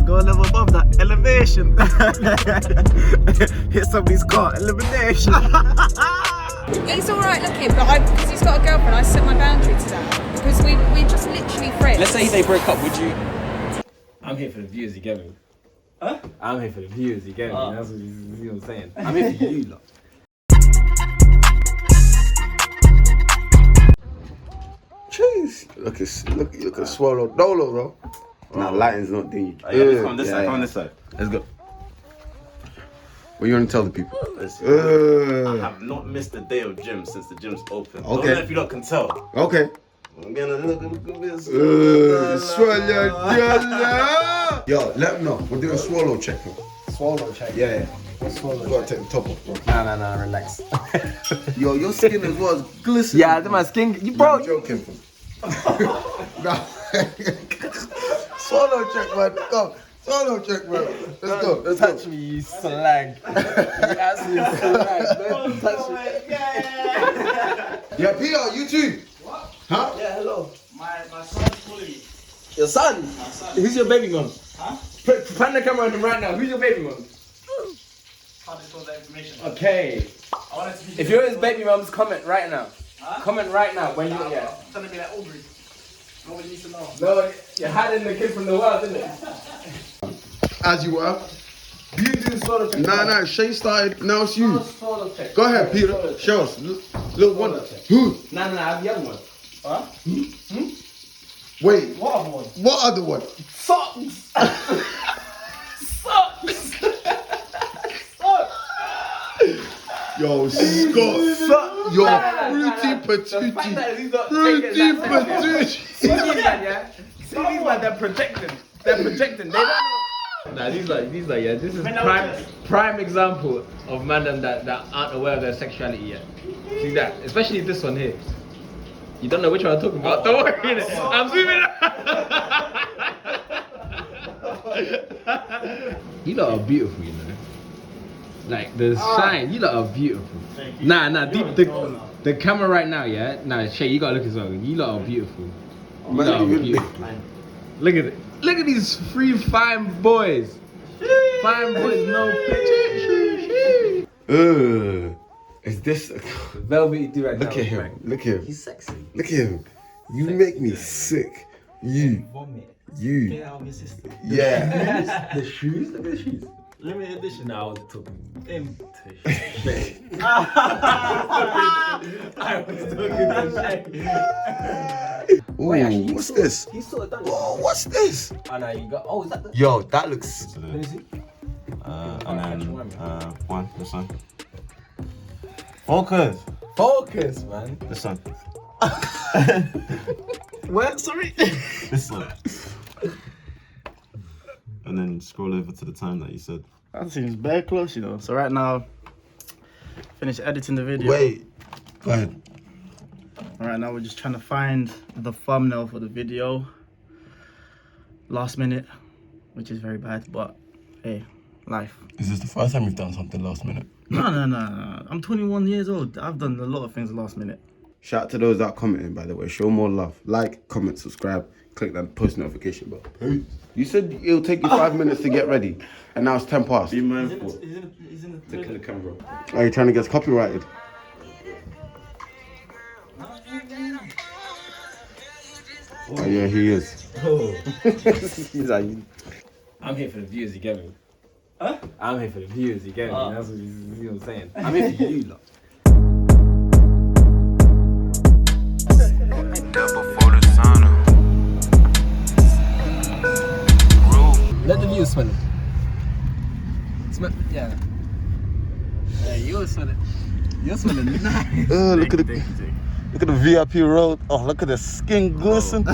Go a level above that. Elevation. Hit somebody's car. Elimination. He's alright looking, but because he's got a girlfriend, I set my boundary to that. Because we're just literally friends. Let's say they broke up, would you? I'm here for the views, you get me? Huh? I'm here for the views, you get me? That's what I'm saying. I'm here for you, lot. Jeez, look at Swallow Dolo though. Nah, lighting's not doing you. Yeah, come on this side, come on this side. Let's go. What you want to tell the people? I have not missed a day of gym since the gym's open. Okay. I don't know if you lot can tell. Okay. I'm gonna look a bit Swallow. Yo, let them know. We're doing a swallow check. Swallow check. Yeah. What's swallow You gotta take the top off, bro. Nah, relax. Yo, your skin as well is glistening. Yeah, my skin. You bro. I'm joking. Nah. Swallow check, man. Go. Swallow check, man. Let's go. Let's touch go. me, you slag. You absolute slag. Don't touch me. Yeah, Peter, you too. What? Huh? Yeah, hello. My son's calling me. Your son? My son. Who's your baby mum? Huh? Pan the camera on him right now. Who's your baby mum? Can't disclose that information. Okay. I want it to be. If you're his baby mums, comment right now. Huh? Comment right now when you I'm trying to be like Aubrey. Nobody needs to know. No, you're hiding the kid from the world, isn't it? As you were. You do solo check. Nah, Shay started. Now it's you. Solo check. Go ahead, Peter. Show us. Little one. Who? Nah, I have the other one. Huh? Wait. What other one? What other one? Socks. Socks. Yo, Scott. Yo, fruity patootie. Fruity patootie. See these man, yeah? See these man, they're projecting. They're projecting. They don't know. Nah, these like, yeah, this is prime example of man them that aren't aware of their sexuality yet. See that? Especially this one here. You don't know which one I'm talking about. Don't worry, innit? I'm zooming out. You lot are beautiful, you know. Like the shine, you lot are beautiful. Nah, deep the camera right now, yeah. Nah, Shay, you gotta look as well. You lot are beautiful. You lot are beautiful. Look at it. Look at these three fine boys. Fine boys, no picture. Is this? Velvet do right now. Look at him. Look at him. He's sexy. Look at him. You make me sick. You. Vomit. You. Get out of your system. Yeah. The shoes? Look at the shoes. Limited edition. No, I was talking. I was talking to Ooh, what's this? He's sort of done it. Oh, what's this? Oh no, you got. Oh, is that the? Yo, that looks. Let me see. And then one, this one. Focus. Focus, man. This one. Where? Sorry. This one. And then scroll over to the time that you said. That seems very close, you know. So right now, finish editing the video. Wait. Go ahead. Right now we're just trying to find the thumbnail for the video. Last minute, which is very bad, but hey, life. Is this the first time you've done something last minute? No. I'm 21 years old. I've done a lot of things last minute. Shout out to those that are commenting, by the way. Show more love. Like, comment, subscribe, click that post notification bell. Hey. You said it'll take you 5 minutes to get ready, and now it's 10 past. Be mindful. He's in the Look at the camera. Are you trying to get us copyrighted? Oh yeah, he is. He's like, I'm here for the views, you get me? Huh? I'm here for the views, you get me? That's what I'm saying. I'm here for you, lot. Let the views smell it. Smell, yeah. Yeah, you'll smell it. You're smelling nice. Look at the VIP road. Oh, look at the skin glisten.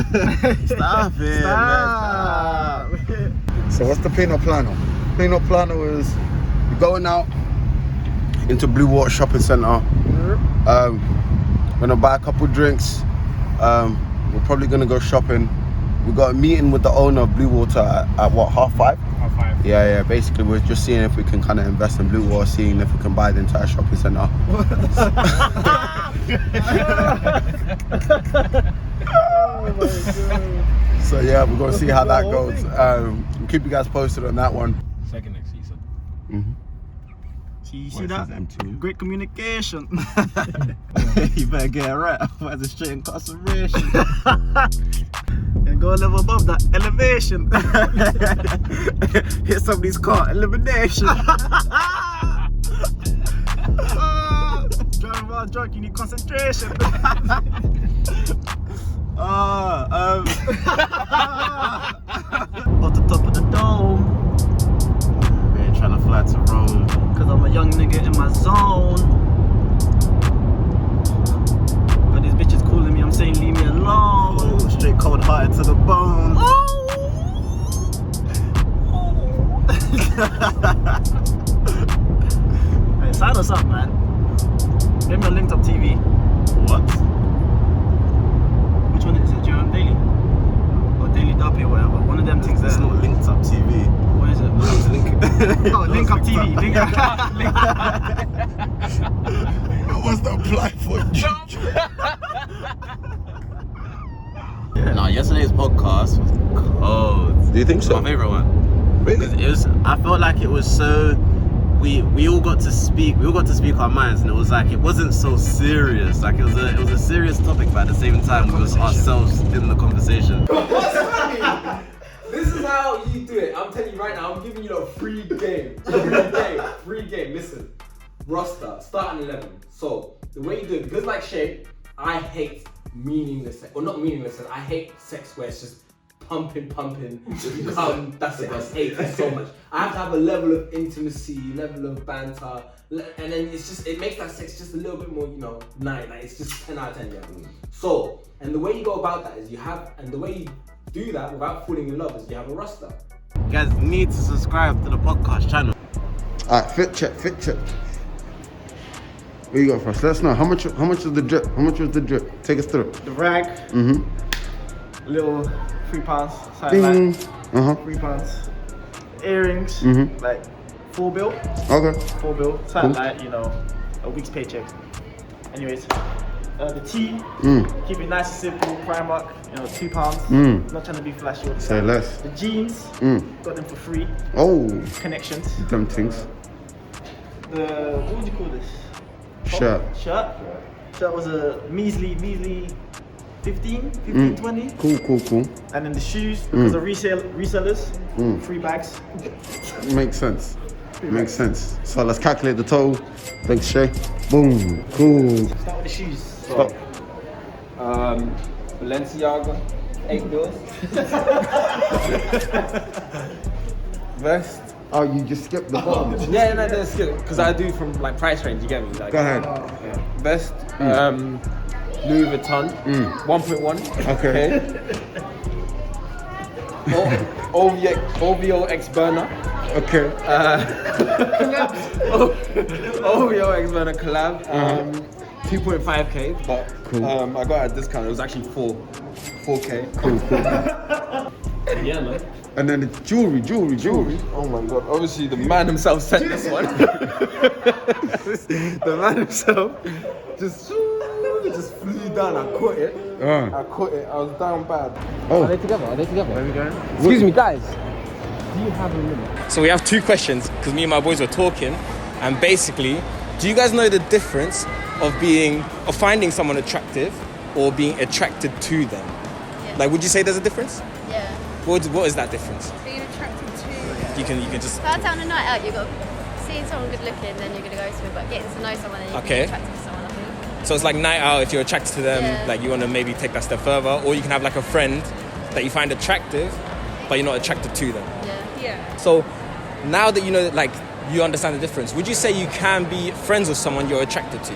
Stop it. Stop. So what's the Pinot Plano? Pinot Plano is you're going out into Blue Water Shopping Centre. Gonna buy a couple drinks. We're probably gonna go shopping. We got a meeting with the owner of Blue Water at what, 5:30? 5:30. Yeah. Basically, we're just seeing if we can kind of invest in Blue Water, seeing if we can buy the entire shopping centre. So yeah, we're gonna see how that goes. We'll keep you guys posted on that one. Second next season. You see What, that? it says M2? Great communication. You better get it right, otherwise it's straight incarceration. And go a level above that, elevation. Hit somebody's car, elimination. Driving while drunk, you need concentration. Off the top of the dome. Man, trying to fly to Rome. Cause I'm a young nigga in my zone. But these bitches calling me, I'm saying leave me alone. Oh, straight cold hearted to the bone. Hey, sign us up, man. Give me a Linked Up TV. What? Which one is it? Jerome Daily? Or Daily Duppy or whatever. One of them things there. It's not Linked Up TV. What is it? Oh, Link Up TV. Link Up. What's the apply for? No, yesterday's podcast was cold. Do you think so? My favorite one. Really? It was. I felt like it was so. We all got to speak. We all got to speak our minds, and it was like it wasn't so serious. Like it was a serious topic, but at the same time, we was ourselves in the conversation. What's funny? This is how you do it. I'm telling you right now, I'm giving you a free game. Free game. Listen, roster, start at 11. So, the way you do it, because like Shay, I hate meaningless sex. Or not meaningless sex, I hate sex where it's just pumping. You come, that's it, I hate it so much. I have to have a level of intimacy, level of banter, and then it makes that sex just a little bit more, 9, like it's just 10 out of 10, yeah. So, and the way you go about that is the way you do that without falling in love is you have a roster. You guys need to subscribe to the podcast channel. Alright, fit check. What you got for us? Let us know how much is the drip? How much was the drip? Take us through. The rag. Little £3. Ding. £3. Earrings. Like 4 bill. Okay. 4 bill. Something like, a week's paycheck. Anyways. The tea, keep it nice and simple, Primark, £2. Not trying to be flashy all the Say time. less. The jeans, got them for free. Oh, Connections. them things. The, what would you call this? Shirt. Shirt was a measly 15, 20. Cool. And then the shoes, because of resellers, 3 bags. Makes sense. Makes sense. So let's calculate the total. Thanks, Shay. Boom. Cool. Start with the shoes. Stop. Balenciaga, 8 bills. Vest. Oh, you just skipped the bottom. Yeah, no, that's good. Because I do from like price range, you get me? Like, Go ahead. Vest, Louis Vuitton, 1.1. Okay. OVO X Burner. Okay. OVO X Burner collab. 2.5k, but Cool. I got a discount. It was actually 4k. Cool. Yeah, man. And then the jewelry. Oh my god! Obviously, the man himself sent this one. The man himself just flew down. I caught it. I was down bad. Oh. Are they together? Where are we going? Excuse me, guys. Do you have a limit? So we have 2 questions because me and my boys were talking, and basically, do you guys know the difference of finding someone attractive or being attracted to them? Yeah. Like, would you say there's a difference? Yeah. What is that difference? Being attracted to. You can just. First out on a night out, you've got seeing someone good looking, then you're gonna go to it. But getting to know someone, then you can Okay. be attracted to someone. I think. So it's like night out if you're attracted to them, Yeah. like you want to maybe take that step further, or you can have like a friend that you find attractive, but you're not attracted to them. Yeah. Yeah. So now that you know, like you understand the difference, would you say you can be friends with someone you're attracted to,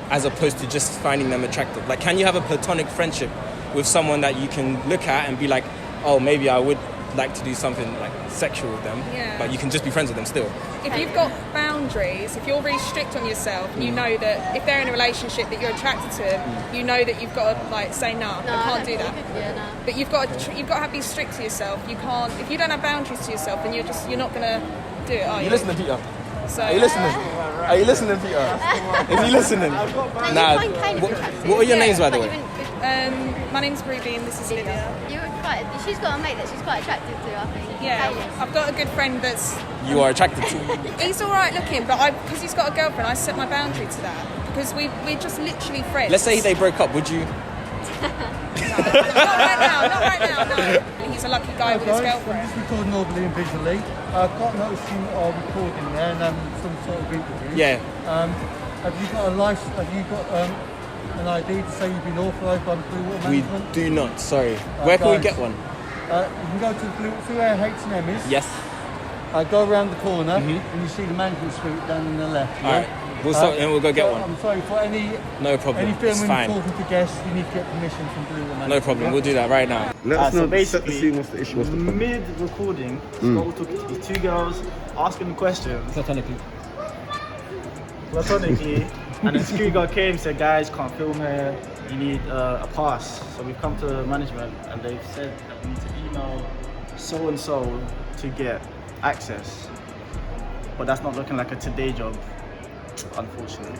as opposed to just finding them attractive? Like, can you have a platonic friendship with someone that you can look at and be like, oh, maybe I would like to do something like sexual with them, Yeah. but you can just be friends with them still? If you've got boundaries, if you're really strict on yourself, you know that if they're in a relationship that you're attracted to them, you know that you've got to like say no, I can't do that. But you've got to be strict to yourself. You can't. If you don't have boundaries to yourself, then you're not gonna do it. Are you? You listening, Peter? So, Are you listening? Are you listening, Peter? Is he listening? Nah. What are your names, by the way? my name's Ruby and this is Lydia. she's got a mate that she's quite attracted to, I think. Yeah, Alias. I've got a good friend that's. You are attracted to. He's all right looking, but because he's got a girlfriend, I set my boundary to that because we're just literally friends. Let's say they broke up, would you? Not right now, no. He's a lucky guy with his girlfriend. I'm just recording audibly and visually. I've got noticed you are recording there and some sort of interview. Yeah. Have you got a license? Have you got an ID to say you've been authorised by the Blue Water We Management? do not, sorry. Where can we guys, get one? You can go to the Blue, see where H&M is. Yes. Go around the corner and you see the management suite down on the left. All right. We'll go get one. I'm sorry, for any problem. Any It's filming fine. talking to guests, you need to get permission from Blue Water Management. No problem. We'll do that right now. Let us So know. basically, Set the scene. What's the issue? What's the problem? mid-recording, Scott was talking to these two girls, asking them questions. Platonically. Platonically, and then security guard came and said, guys, can't film here, you need a pass. So we've come to management and they've said that we need to email so-and-so to get access. But that's not looking like a today job, unfortunately.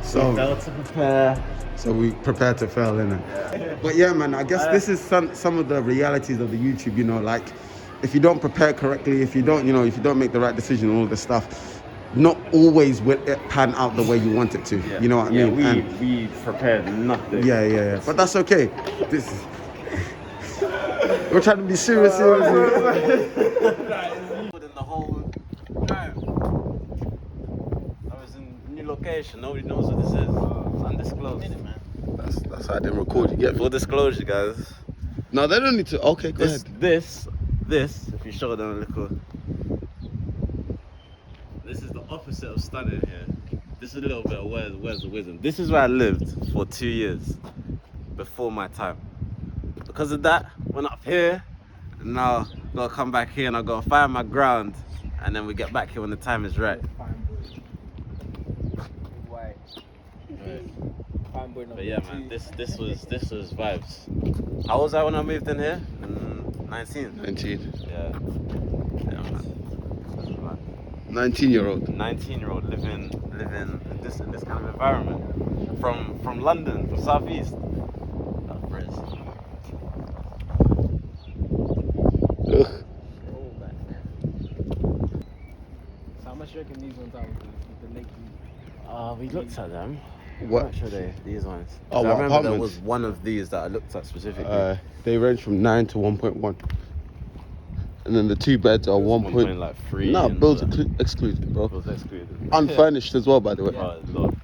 So, we failed to prepare. So we prepare to fail, innit? But yeah, man, I guess this is some of the realities of the YouTube, you know, like if you don't prepare correctly, if you don't make the right decision, all this stuff, not always will it pan out the way you want it to. Yeah. You know what I mean? We prepared nothing. Yeah. But that's okay. This is... We're trying to be serious here. In the whole drive. I was in a new location. Nobody knows what this is. It's undisclosed. That's how I didn't record. You get me? Full disclosure, guys. No, they don't need to. Okay, go ahead. This, if you show them a little. This is the opposite of stunning here. This is a little bit of where's the wisdom. This is where I lived for 2 years before my time. Because of that, went up here, and now gotta come back here and I gotta find my ground, and then we get back here when the time is right. But yeah, man, this was vibes. How was I when I moved in here? 19. 19. Yeah, man. 19-year-old. 19-year-old living in this kind of environment from London, from Southeast. Ugh. So how much do you reckon these ones are with the leg? We looked at them. What? How much are they? These ones. Oh, I what, remember there apartments? was one of these that I looked at specifically. They range from 9 to 1.1. And then the 2 beds are 1 point. Like 3. No, and, bills excluded, bro. bills excluded. Unfurnished as well, by the way. Oh, Lord.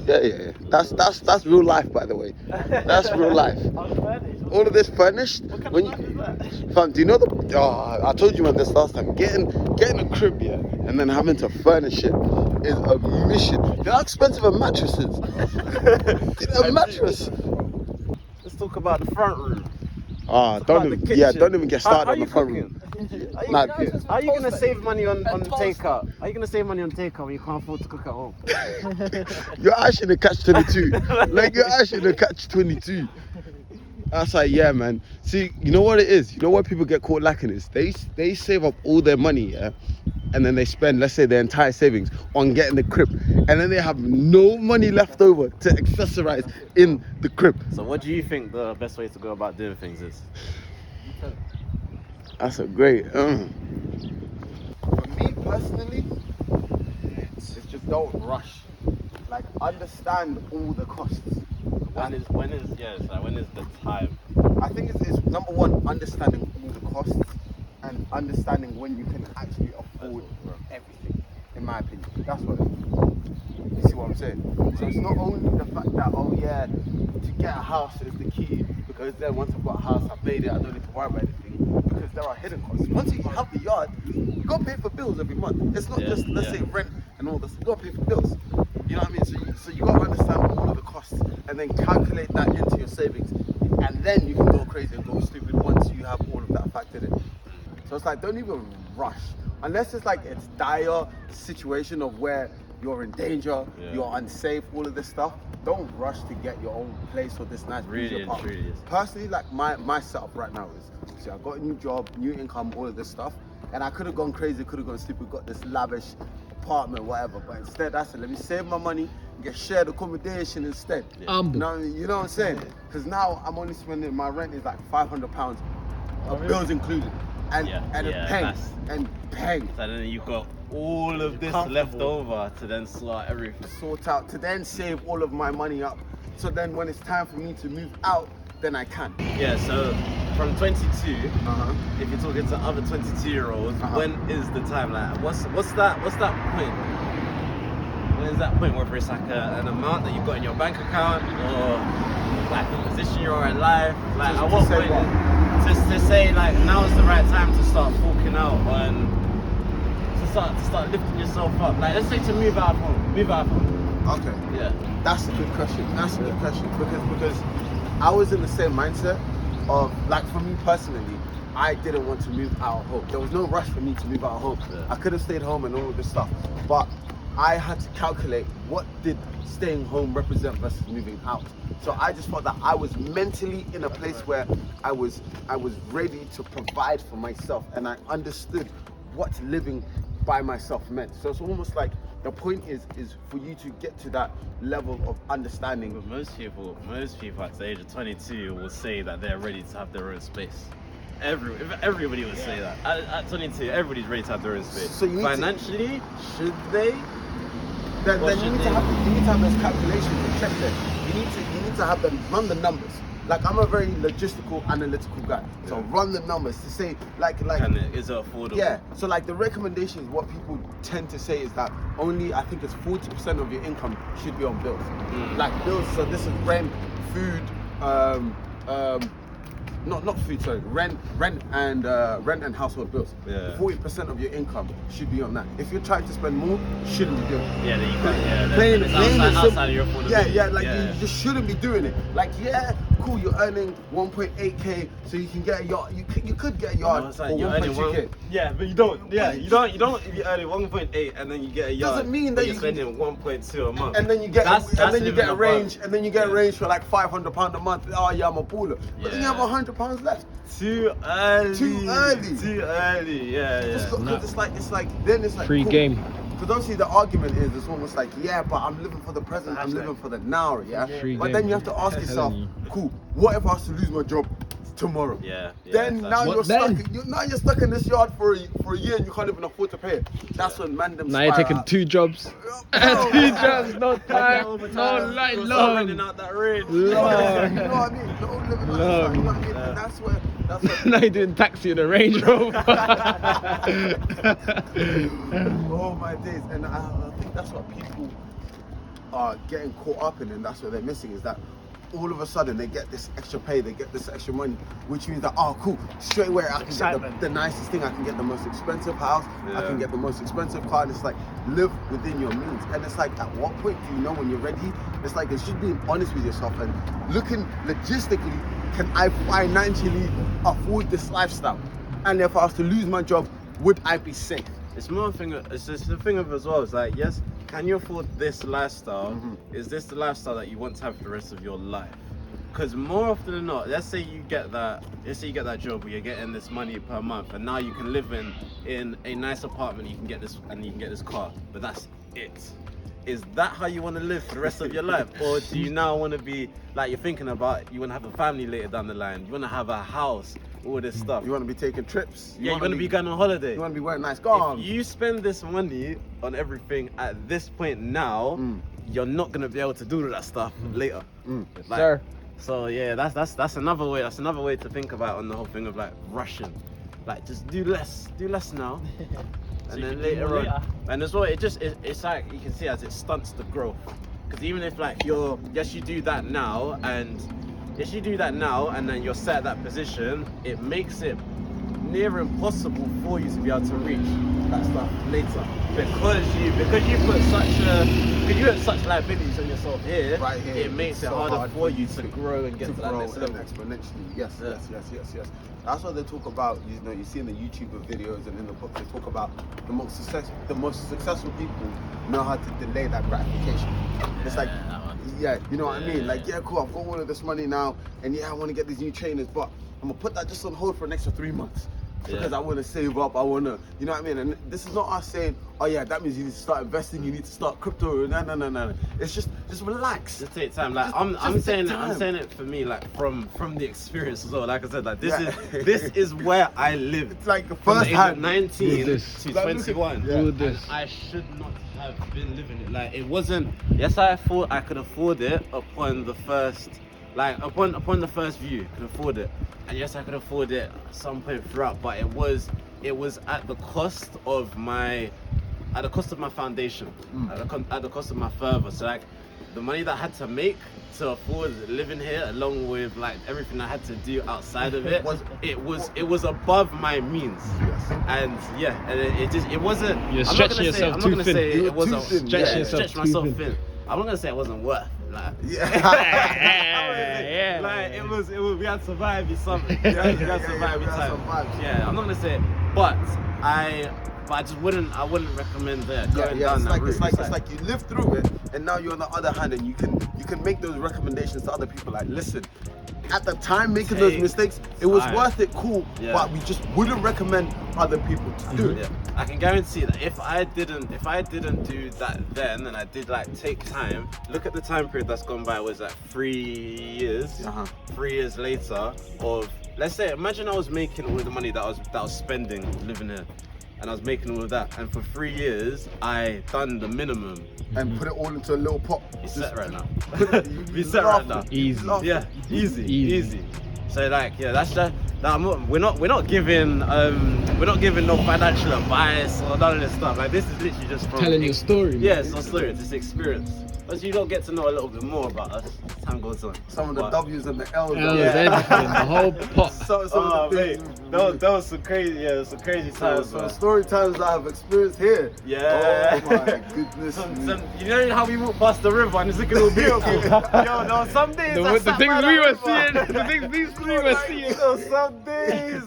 Yeah. That's real life, by the way. That's real life. All of this furnished. When you, fam, do you know the? Oh, I told you about this last time. Getting a crib, yeah, and then having to furnish it is a mission. You know how expensive a mattress is? A mattress. Let's talk about the front room. Don't even get started on the front room. How are you gonna save money on takeout? How are you gonna save money on takeout when you can't afford to cook at home? You're actually in a catch-22. Like you're actually in a catch-22. That's like, yeah, man. See, you know what it is? You know what people get caught lacking is they save up all their money, yeah, and then they spend, let's say, their entire savings on getting the crib, and then they have no money left over to accessorize in the crib. So what do you think the best way to go about doing things is? That's a great. For me personally, it's just don't rush. Like understand all the costs. When is the time? I think it's number one, understanding all the costs and understanding when you can actually afford everything. In my opinion, that's what it is. You see what I'm saying? So it's not only the fact that to get a house is the key, because then once I've got a house, I've made it, I don't need to worry about anything, because there are hidden costs. Once you have the yard, you gotta pay for bills every month. It's not just let's say rent and all this. You gotta pay for bills. You know what I mean? So you gotta understand all of the costs and then calculate that into your savings, and then you can go crazy and go stupid once you have all of that factored in. So it's like, don't even rush unless it's like it's dire situation of where you're in danger, you're unsafe, all of this stuff. Don't rush to get your own place or this nice Really apartment. Personally, like my setup right now is, see, I got a new job, new income, all of this stuff, and I could have gone crazy, could have gone stupid, got this lavish apartment, whatever. But instead, I said, let me save my money, get shared accommodation instead. Humble. You know what I'm saying? Because now I'm only spending, my rent is like £500, bills included, and paying. So then you've got all of this left over to then sort everything. Sort out, to then save all of my money up. So then when it's time for me to move out, then I can. Yeah, so from 22, if you're talking to other 22-year-olds, when is the time? Like, what's that point? When is that point? Whether it's like an amount that you've got in your bank account, or like the position you're in life. Like, at what point? To say like now's the right time to start forking out and to start lifting yourself up. Like, let's say to move out of home. Okay. Yeah. That's a good question. Because I was in the same mindset of, like, for me personally, I didn't want to move out of home. There was no rush for me to move out of home. Yeah. I could have stayed home and all of this stuff, but I had to calculate what did staying home represent versus moving out. So I just felt that I was mentally in a place where I was ready to provide for myself, and I understood what living by myself meant. So it's almost like the point is for you to get to that level of understanding. But most people at the age of 22 will say that they're ready to have their own space. Everybody would say that. At 22, everybody's ready to have their own space. So you need financially, should they? Then you need to have those calculations and check them. You need to have them, run the numbers. Like, I'm a very logistical, analytical guy. So run the numbers to say, like, and is it affordable? Yeah. So like the recommendations, what people tend to say is that only, I think it's 40% of your income should be on bills. Like bills. So this is rent, food, not food, sorry, rent and household bills. Yeah. 40% of your income should be on that. If you're trying to spend more, you shouldn't be doing it. Yeah, then you can't. Plain and outside of your affordability. You just shouldn't be doing it. Like, yeah, cool, you're earning 1.8k, so you can get a yacht. You could get a yacht No, for like you're earning 1.2k. Yeah, but you don't. Yeah, you don't. If you're earning 1.8 and then you get a yacht, Doesn't mean that you're spending 1.2 a month. And then you get a range, above. and then you get a range for like £500 a month. Oh yeah, I'm a baller. But then you have £100 left. Too early. Yeah. It's like Free cool. game. Because obviously the argument is, it's almost like, yeah, but I'm living for the present, I'm living for the now, yeah? Free But game. then you have to ask yourself, cool, what if I was to lose my job tomorrow? Yeah. Then now What you're then? stuck. You're stuck in this yard for a year and you can't even afford to pay it. That's when man them Now you're spiral taking out. 2 jobs. Bro. 2 jobs, no time, no light, renting long. out that range. You know what I mean? Don't live in that stuff, you know what I mean? And that's where Now you're doing taxi in a Range Rover. oh my days. And I think that's what people are getting caught up in, and that's what they're missing, is that all of a sudden they get this extra pay, they get this extra money, which means that, oh cool, straight away I can get the nicest thing, I can get the most expensive house, I can get the most expensive car, and it's like, live within your means. And it's like, at what point do you know when you're ready? It's like, it's just being honest with yourself and looking logistically, can I financially afford this lifestyle? And if I was to lose my job, would I be safe? It's more a thing. It's just the thing of as well. It's like, yes, can you afford this lifestyle? Is this the lifestyle that you want to have for the rest of your life? Because more often than not, let's say you get that job where you're getting this money per month, and now you can live in a nice apartment. You can get this car, but that's it. Is that how you want to live for the rest of your life? Or do you now want to be, like, you're thinking about, you want to have a family later down the line, you want to have a house, all this stuff. You want to be taking trips. You want to be going on holiday. You want to be wearing nice garments. If you spend this money on everything at this point now, you're not going to be able to do that stuff later. Like, Sir. So yeah, that's another way. That's another way to think about on the whole thing of like rushing. Like, just do less now. And then later on, and as well, it's like, you can see as it stunts the growth. Because even if like you do that now, and then you're set at that position, it makes it near impossible for you to be able to reach that stuff later, because you put such liabilities on yourself here. Right here, it makes it so harder hard for you to grow and get to that next level. exponentially. Yes. That's what they talk about. You know, you see in the YouTube videos and in the book, they talk about the most successful people know how to delay that gratification. It's like, yeah, you know what I mean? Like, yeah, cool, I've got all of this money now, and yeah, I want to get these new trainers, but I'm gonna put that just on hold for an extra 3 months. because I want to save up. I want to, you know what I mean? And this is not us saying, oh yeah, that means you need to start investing. You need to start crypto. No. It's just relax. Just take time. Like I'm saying it for me, like from the experience as well. Like I said, like this is where I live. It's like the From first the age of hand. 19 to Like, 21. yeah. And I should not have been living it. Like it wasn't. Yes, I thought I could afford it upon the first. Like upon the first view, could afford it, and yes, I could afford it at some point throughout. But it was at the cost of my foundation, at the cost of my fervor. So like the money that I had to make to afford living here, along with like everything I had to do outside of it, it was above my means. Yes. And yeah, and it wasn't. You're I'm stretching not yourself gonna too say thin. it You were wasn't. too thin. Stretch myself thin. I'm not gonna say it wasn't worth. Like, Yeah. like it was. We had to survive this summer. We had to survive we this had time. to survive. Yeah, I'm not gonna say it, but I just wouldn't. I wouldn't recommend that going down It's that like, route. it's like you live through it, and now you're on the other hand, and you can make those recommendations to other people. Like, listen, at the time making those Take mistakes, it was time. worth it, cool, Yeah. but we just wouldn't recommend other people to do it. Yeah, I can guarantee that if I didn't do that then, and I did like take time, look at the time period that's gone by. Was that 3 years? 3 years later of, let's say, imagine I was making all the money that I was spending living here, and I was making all of that, and for 3 years I done the minimum. And put it all into a little pot. Be set right now. You Be set right now. laughing. Easy. Laughing. Yeah, easy. So like, yeah, that's just. We're not giving no financial advice or none of this stuff. Like this is literally just from Telling your story, man. Yeah, it's our story. It's experience. As you don't get to know a little bit more about us as time goes on. Some of the But- W's and the L's. Everything, the whole pot. Some Oh of the mate, things. that was some crazy. Yeah, some crazy times. Some man. story times that I've experienced here. Yeah. Oh my goodness. You know how we walk past the river and it's looking all beautiful. Yo, there were some days. I The sat things by we that were river. seeing, the things these three were seeing. Yo, some days.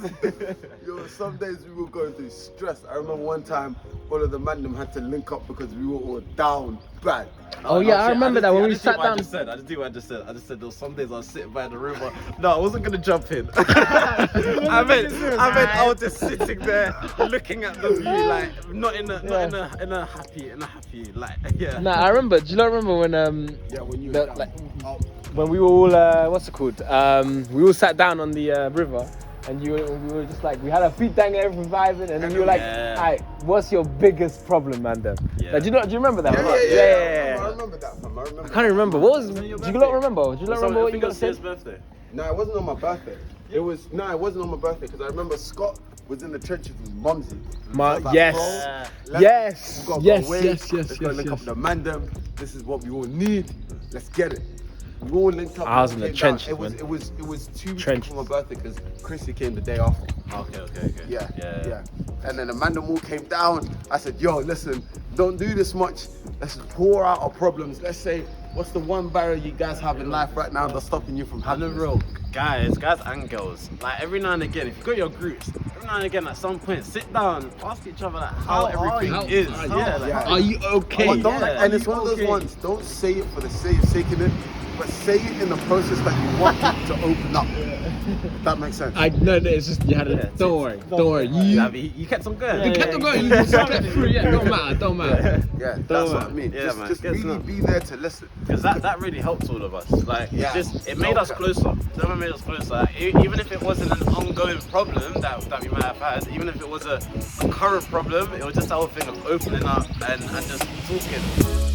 Yo, some days we were going through stress. I remember one time all of the man them had to link up because we were all down bad. Oh yeah, I remember that when we sat down. I just do what I just said. I just said there was some days I was sitting by the river. No, I wasn't gonna jump in. I meant I was just sitting there looking at the view, like not in a happy like yeah. Nah, I remember. Do you not remember when Yeah, when you the- were down. like, Oh, when we were all what's it called? We all sat down on the river, and we were just like, we had our feet dangling, everything vibing, and then you were like, Yeah. "Alright, what's your biggest problem, man?" Then, Yeah. like, do you remember that? yeah. I remember that, fam. I remember. I can't remember. What was? Do your you birthday? not remember? Do you not remember I what you think got it was said? his birthday. No, it wasn't on my birthday. It wasn't on my birthday because I remember Scott was in the trenches with Mumsy. My- So I was like, yes. bro, Yes. we gotta go Yes, away. yes, yes, Let's go yes, link up yes. with the man them. This is what we all need. Let's get it. We all linked up. I was and in the came trenches, down. man. It was 2 weeks Trenches. before my birthday because Chrissy came the day after. Okay. Yeah. And then the man them all came down. I said, yo, listen, don't do this much. Let's pour out our problems. Let's say, what's the one barrier you guys have in life right now that's stopping you from having And the real guys and girls, like every now and again, if you got your groups, every now and again at some point, sit down, ask each other like how everything you? is. How- Yeah, like, yeah. Are you okay? But don't, Yeah. and it's one of those Okay. ones, don't say it for the sake of saying it, but say it in the process that you want it to open up. If that makes sense. No, it's just you had Yeah, a. Don't worry. Yeah, but you kept them going. You kept on going. You slept through. Yeah, don't matter. Yeah, that's what I mean. Yeah, man, just get really some. be there to listen. Because that really helped all of us. Like, Yeah. it made us closer. It made us closer. Like, even if it wasn't an ongoing problem that we might have had, even if it was a current problem, it was just the whole thing of opening up and just talking.